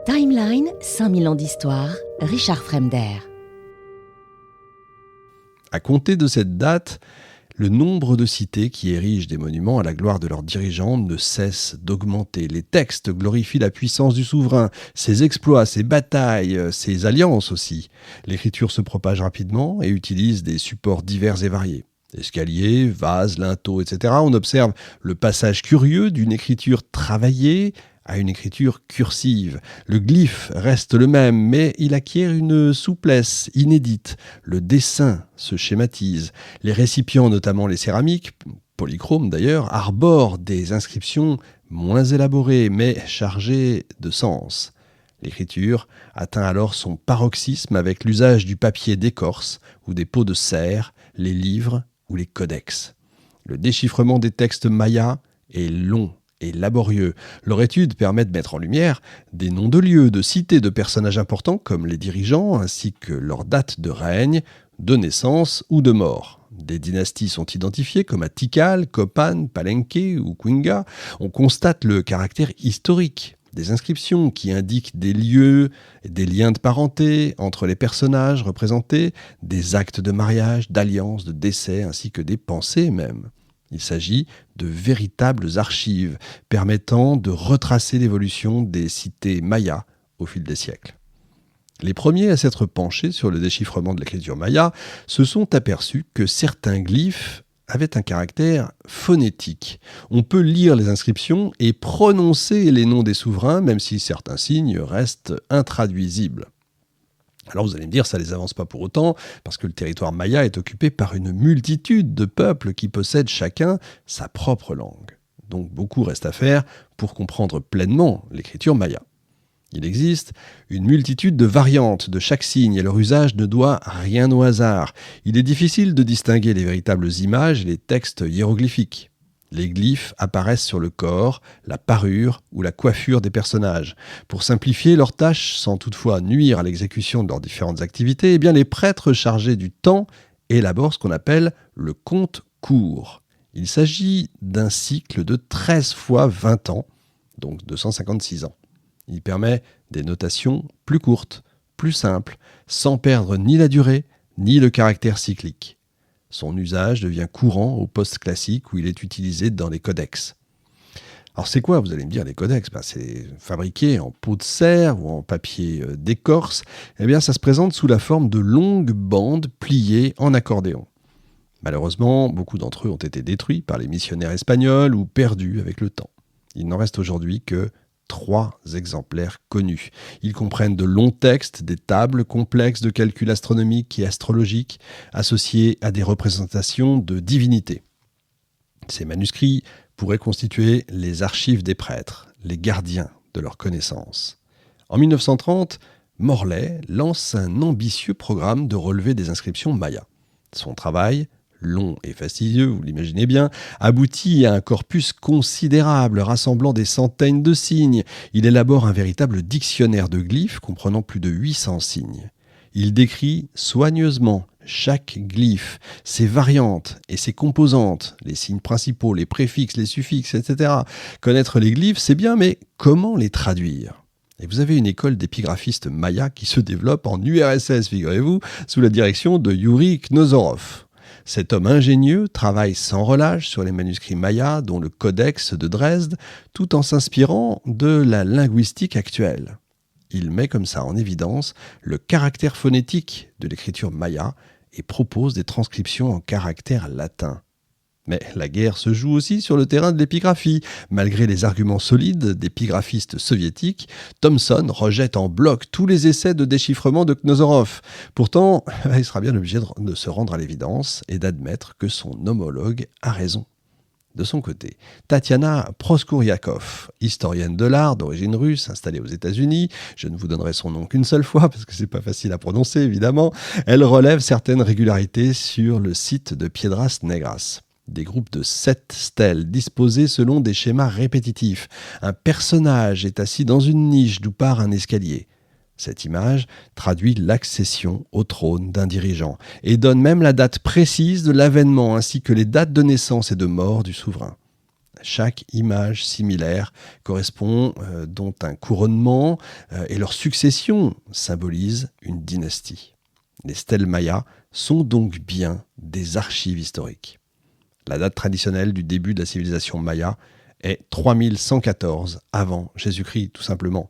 Timeline, 5000 ans d'histoire, Richard Fremder. À compter de cette date, le nombre de cités qui érigent des monuments à la gloire de leurs dirigeants ne cesse d'augmenter. Les textes glorifient la puissance du souverain, ses exploits, ses batailles, ses alliances aussi. L'écriture se propage rapidement et utilise des supports divers et variés. Escaliers, vases, linteaux, etc. On observe le passage curieux d'une écriture travaillée à une écriture cursive. Le glyphe reste le même, mais il acquiert une souplesse inédite. Le dessin se schématise. Les récipients, notamment les céramiques, polychromes d'ailleurs, arborent des inscriptions moins élaborées, mais chargées de sens. L'écriture atteint alors son paroxysme avec l'usage du papier d'écorce ou des pots de serre, les livres ou les codex. Le déchiffrement des textes mayas est long et laborieux. Leur étude permet de mettre en lumière des noms de lieux, de cités, de personnages importants comme les dirigeants, ainsi que leur date de règne, de naissance ou de mort. Des dynasties sont identifiées comme à Tikal, Copan, Palenque ou Cuenca. On constate le caractère historique des inscriptions qui indiquent des lieux, des liens de parenté entre les personnages représentés, des actes de mariage, d'alliance, de décès, ainsi que des pensées même. Il s'agit de véritables archives permettant de retracer l'évolution des cités mayas au fil des siècles. Les premiers à s'être penchés sur le déchiffrement de l'écriture maya se sont aperçus que certains glyphes avaient un caractère phonétique. On peut lire les inscriptions et prononcer les noms des souverains, même si certains signes restent intraduisibles. Alors vous allez me dire, ça ne les avance pas pour autant, parce que le territoire maya est occupé par une multitude de peuples qui possèdent chacun sa propre langue. Donc beaucoup reste à faire pour comprendre pleinement l'écriture maya. Il existe une multitude de variantes de chaque signe et leur usage ne doit rien au hasard. Il est difficile de distinguer les véritables images et les textes hiéroglyphiques. Les glyphes apparaissent sur le corps, la parure ou la coiffure des personnages. Pour simplifier leurs tâches sans toutefois nuire à l'exécution de leurs différentes activités, les prêtres chargés du temps élaborent ce qu'on appelle le compte court. Il s'agit d'un cycle de 13 fois 20 ans, donc 256 ans. Il permet des notations plus courtes, plus simples, sans perdre ni la durée, ni le caractère cyclique. Son usage devient courant au post-classique où il est utilisé dans les codex. Alors c'est quoi, vous allez me dire, les codex ? C'est fabriqué en peau de serre ou en papier d'écorce. Ça se présente sous la forme de longues bandes pliées en accordéon. Malheureusement, beaucoup d'entre eux ont été détruits par les missionnaires espagnols ou perdus avec le temps. Il n'en reste aujourd'hui que 3 exemplaires connus. Ils comprennent de longs textes, des tables complexes de calcul astronomique et astrologique associés à des représentations de divinités. Ces manuscrits pourraient constituer les archives des prêtres, les gardiens de leurs connaissances. En 1930, Morley lance un ambitieux programme de relevé des inscriptions mayas. Son travail, long et fastidieux, vous l'imaginez bien, aboutit à un corpus considérable rassemblant des centaines de signes. Il élabore un véritable dictionnaire de glyphes comprenant plus de 800 signes. Il décrit soigneusement chaque glyphe, ses variantes et ses composantes, les signes principaux, les préfixes, les suffixes, etc. Connaître les glyphes, c'est bien, mais comment les traduire ? Et vous avez une école d'épigraphistes mayas qui se développe en URSS, figurez-vous, sous la direction de Yuri Knossorov. Cet homme ingénieux travaille sans relâche sur les manuscrits mayas, dont le codex de Dresde, tout en s'inspirant de la linguistique actuelle. Il met comme ça en évidence le caractère phonétique de l'écriture maya et propose des transcriptions en caractère latin. Mais la guerre se joue aussi sur le terrain de l'épigraphie. Malgré les arguments solides d'épigraphistes soviétiques, Thomson rejette en bloc tous les essais de déchiffrement de Knossorov. Pourtant, il sera bien obligé de se rendre à l'évidence et d'admettre que son homologue a raison. De son côté, Tatiana Proskouriakov, historienne de l'art d'origine russe installée aux États-Unis, je ne vous donnerai son nom qu'une seule fois parce que c'est pas facile à prononcer évidemment, elle relève certaines régularités sur le site de Piedras Negras. Des groupes de 7 stèles disposées selon des schémas répétitifs. Un personnage est assis dans une niche d'où part un escalier. Cette image traduit l'accession au trône d'un dirigeant et donne même la date précise de l'avènement ainsi que les dates de naissance et de mort du souverain. Chaque image similaire correspond dont un couronnement et leur succession symbolise une dynastie. Les stèles mayas sont donc bien des archives historiques. La date traditionnelle du début de la civilisation maya est 3114 avant Jésus-Christ, tout simplement.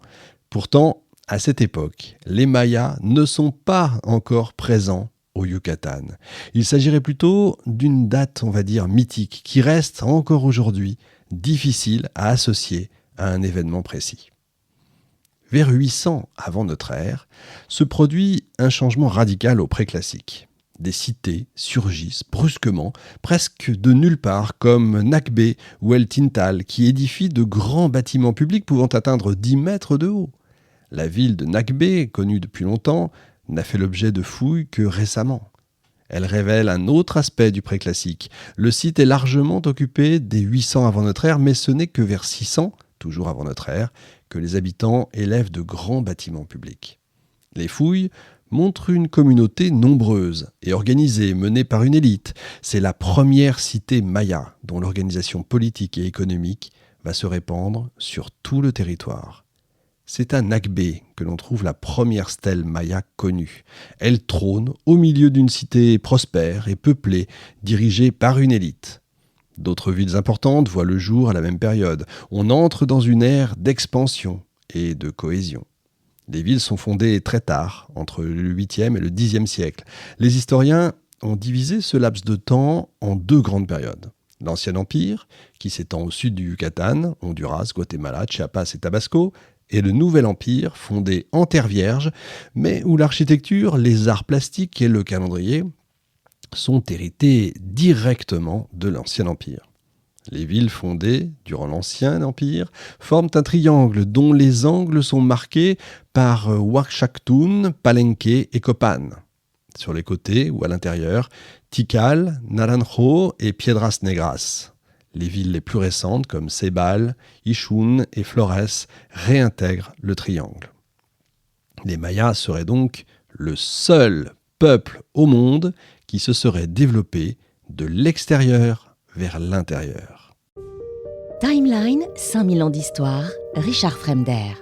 Pourtant, à cette époque, les Mayas ne sont pas encore présents au Yucatan. Il s'agirait plutôt d'une date, on va dire, mythique, qui reste encore aujourd'hui difficile à associer à un événement précis. Vers 800 avant notre ère, se produit un changement radical au préclassique. Des cités surgissent brusquement, presque de nulle part, comme Nakbe ou El Tintal, qui édifient de grands bâtiments publics pouvant atteindre 10 mètres de haut. La ville de Nakbe, connue depuis longtemps, n'a fait l'objet de fouilles que récemment. Elle révèle un autre aspect du préclassique. Le site est largement occupé dès 800 avant notre ère, mais ce n'est que vers 600, toujours avant notre ère, que les habitants élèvent de grands bâtiments publics. Les fouilles montrent une communauté nombreuse et organisée, menée par une élite. C'est la première cité maya dont l'organisation politique et économique va se répandre sur tout le territoire. C'est à Nakbe que l'on trouve la première stèle maya connue. Elle trône au milieu d'une cité prospère et peuplée, dirigée par une élite. D'autres villes importantes voient le jour à la même période. On entre dans une ère d'expansion et de cohésion. Les villes sont fondées très tard, entre le 8e et le 10e siècle. Les historiens ont divisé ce laps de temps en deux grandes périodes. L'Ancien Empire, qui s'étend au sud du Yucatan, Honduras, Guatemala, Chiapas et Tabasco, et le Nouvel Empire, fondé en terre vierge, mais où l'architecture, les arts plastiques et le calendrier sont hérités directement de l'Ancien Empire. Les villes fondées durant l'Ancien Empire forment un triangle dont les angles sont marqués par Huachactún, Palenque et Copan. Sur les côtés ou à l'intérieur, Tikal, Naranjo et Piedras Negras. Les villes les plus récentes comme Cebal, Ixún et Flores réintègrent le triangle. Les Mayas seraient donc le seul peuple au monde qui se serait développé de l'extérieur vers l'intérieur. Timeline, 5000 ans d'histoire, Richard Fremder.